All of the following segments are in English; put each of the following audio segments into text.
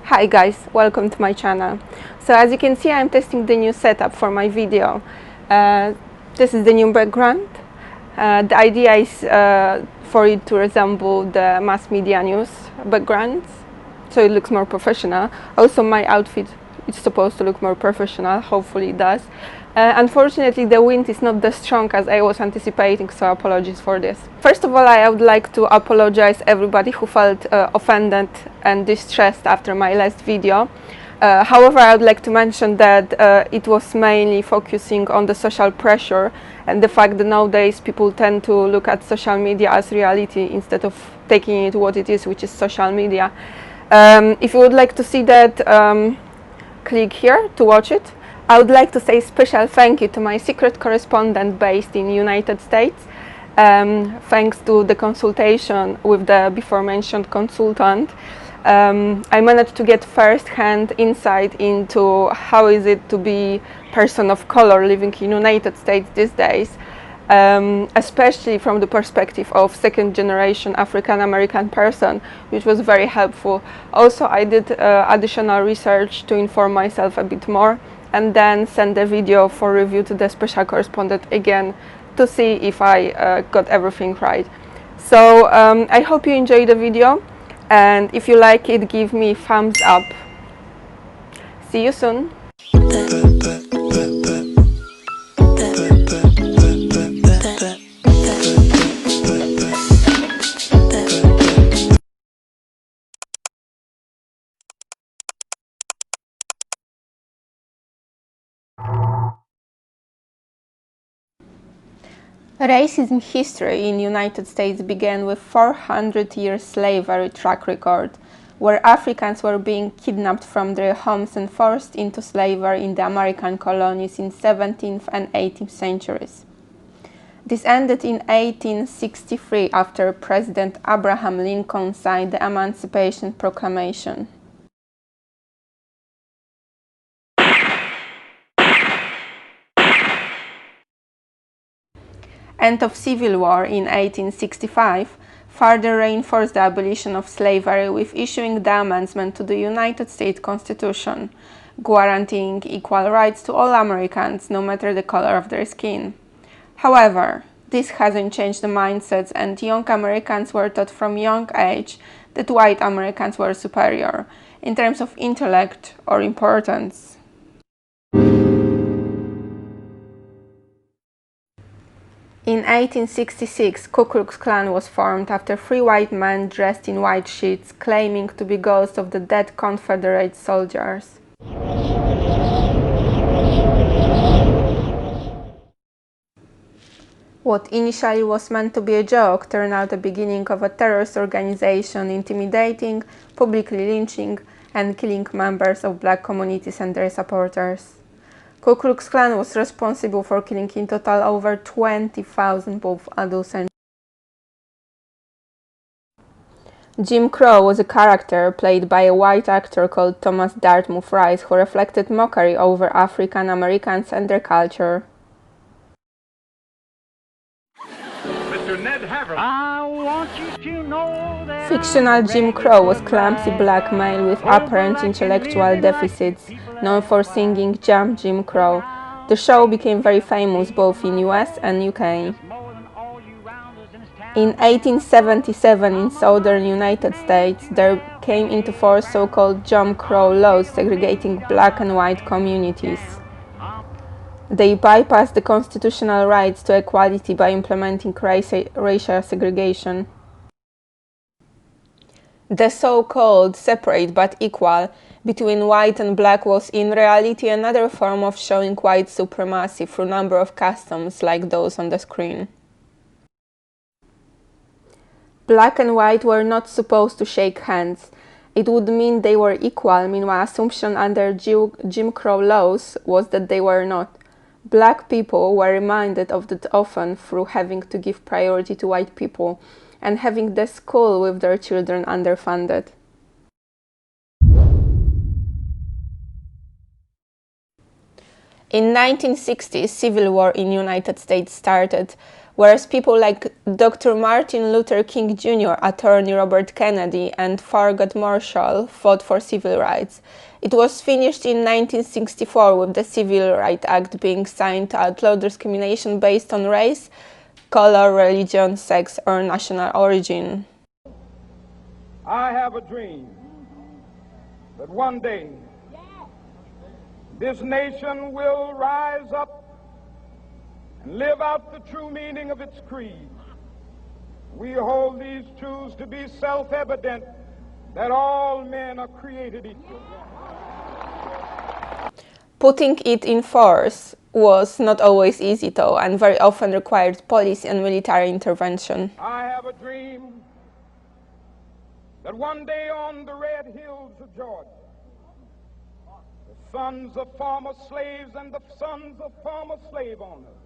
Hi guys, welcome to my channel. So as you can see, I'm testing the new setup for my video. This is the new background. The idea is for it to resemble the mass media news backgrounds, so it looks more professional. Also, my outfit is supposed to look more professional, hopefully it does. Unfortunately, the wind is not as strong as I was anticipating, so apologies for this. First of all, I would like to apologize everybody who felt offended and distressed after my last video. However, I would like to mention that it was mainly focusing on the social pressure and the fact that nowadays people tend to look at social media as reality instead of taking it what it is, which is social media. If you would like to see that, click here to watch it. I would like to say special thank you to my secret correspondent based in United States. Thanks to the consultation with the before mentioned consultant, I managed to get first-hand insight into how is it to be person of color living in United States these days, especially from the perspective of second-generation African-American person, which was very helpful. Also, I did additional research to inform myself a bit more, and then send the video for review to the special correspondent again to see if I got everything right. So I hope you enjoyed the video, and if you like it, give me thumbs up. See you soon. Racism history in the United States began with 400-year slavery track record, where Africans were being kidnapped from their homes and forced into slavery in the American colonies in 17th and 18th centuries. This ended in 1863 after President Abraham Lincoln signed the Emancipation Proclamation. End of Civil War in 1865 further reinforced the abolition of slavery with issuing the amendment to the United States Constitution, guaranteeing equal rights to all Americans, no matter the color of their skin. However, this hasn't changed the mindsets, and young Americans were taught from young age that white Americans were superior in terms of intellect or importance. In 1866, Ku Klux Klan was formed after three white men dressed in white sheets claiming to be ghosts of the dead Confederate soldiers. What initially was meant to be a joke turned out the beginning of a terrorist organization intimidating, publicly lynching, and killing members of black communities and their supporters. Ku Klux Klan was responsible for killing in total over 20,000 both adults and Jim Crow was a character played by a white actor called Thomas Dartmouth Rice, who reflected mockery over African Americans and their culture. Mr. Ned Haverly. I want you to know that Fictional Jim Crow was clumsy black male with apparent intellectual deficits, known for singing Jump Jim Crow. The show became very famous both in US and UK. In 1877 in southern United States, there came into force so-called Jim Crow laws segregating black and white communities. They bypassed the constitutional rights to equality by implementing racial segregation. The so-called separate but equal between white and black was in reality another form of showing white supremacy through a number of customs like those on the screen. Black and white were not supposed to shake hands. It would mean they were equal, meanwhile assumption under Jim Crow laws was that they were not. Black people were reminded of that often through having to give priority to white people and having the school with their children underfunded. In 1960, civil war in United States started whereas people like Dr. Martin Luther King Jr., Attorney Robert Kennedy, and Thurgood Marshall fought for civil rights. It was finished in 1964 with the Civil Rights Act being signed to outlaw discrimination based on race, color, religion, sex, or national origin. I have a dream that one day this nation will rise up and live out the true meaning of its creed. We hold these truths to be self-evident, that all men are created equal. Putting it in force was not always easy though, and very often required police and military intervention. I have a dream that one day on the red hills of Georgia, the sons of former slaves and the sons of former slave owners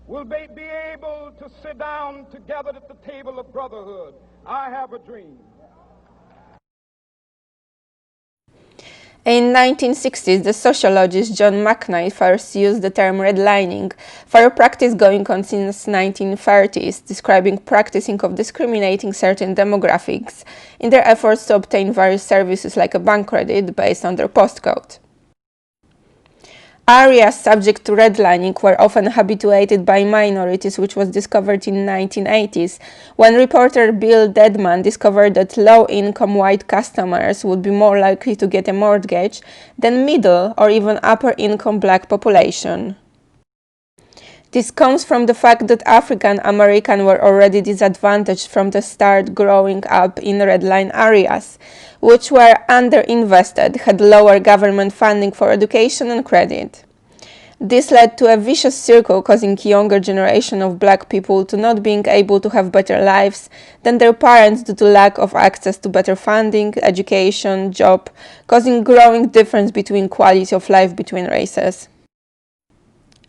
will be able to sit down together at the table of brotherhood. I have a dream. In 1960s, the sociologist John McKnight first used the term redlining for a practice going on since 1930s, describing practicing of discriminating certain demographics in their efforts to obtain various services like a bank credit based on their postcode. Areas subject to redlining were often habituated by minorities, which was discovered in 1980s, when reporter Bill Dedman discovered that low-income white customers would be more likely to get a mortgage than middle or even upper-income black population. This comes from the fact that African Americans were already disadvantaged from the start growing up in redline areas, which were underinvested, had lower government funding for education and credit. This led to a vicious circle, causing younger generation of black people to not being able to have better lives than their parents due to lack of access to better funding, education, job, causing growing difference between quality of life between races.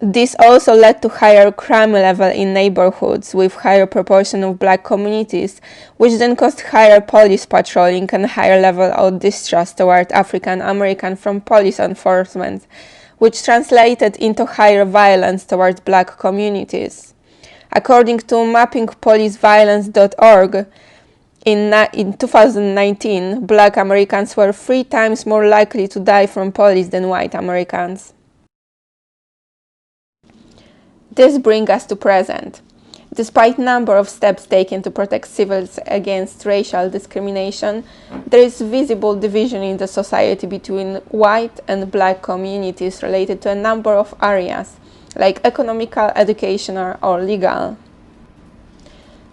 This also led to higher crime level in neighborhoods with higher proportion of black communities, which then caused higher police patrolling and higher level of distrust toward African Americans from police enforcement, which translated into higher violence towards black communities. According to mappingpoliceviolence.org, in 2019, black Americans were 3 times more likely to die from police than white Americans. This brings us to present. Despite number of steps taken to protect civils against racial discrimination, there is visible division in the society between white and black communities related to a number of areas, like economical, educational, or legal.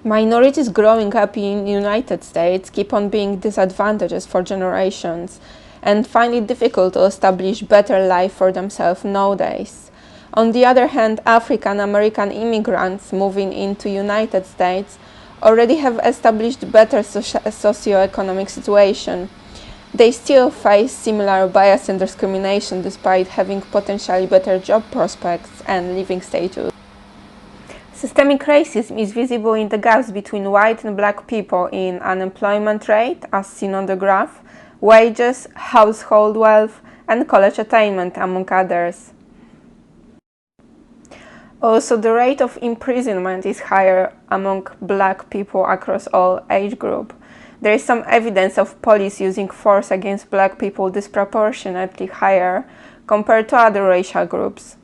Minorities growing up in the United States keep on being disadvantaged for generations and find it difficult to establish better life for themselves nowadays. On the other hand, African American immigrants moving into United States already have established better socioeconomic situation. They still face similar bias and discrimination despite having potentially better job prospects and living status. Systemic racism is visible in the gaps between white and black people in unemployment rate, as seen on the graph, wages, household wealth, and college attainment, among others. Also, the rate of imprisonment is higher among black people across all age groups. There is some evidence of police using force against black people disproportionately higher compared to other racial groups.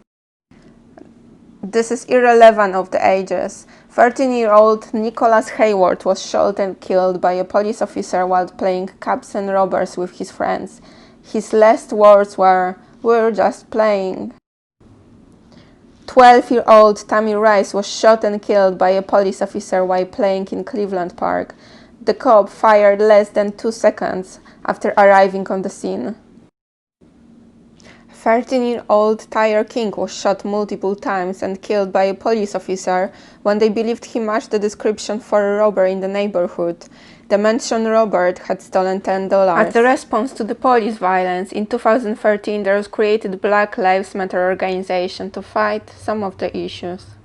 This is irrelevant of the ages. 13-year-old Nicholas Hayward was shot and killed by a police officer while playing cops and robbers with his friends. His last words were, "We're just playing." 12-year-old Tamir Rice was shot and killed by a police officer while playing in Cleveland Park. The cop fired less than 2 seconds after arriving on the scene. 13-year-old Tyre King was shot multiple times and killed by a police officer when they believed he matched the description for a robber in the neighborhood. The mentioned robber had stolen $10. As a response to the police violence, in 2013 there was created Black Lives Matter organization to fight some of the issues.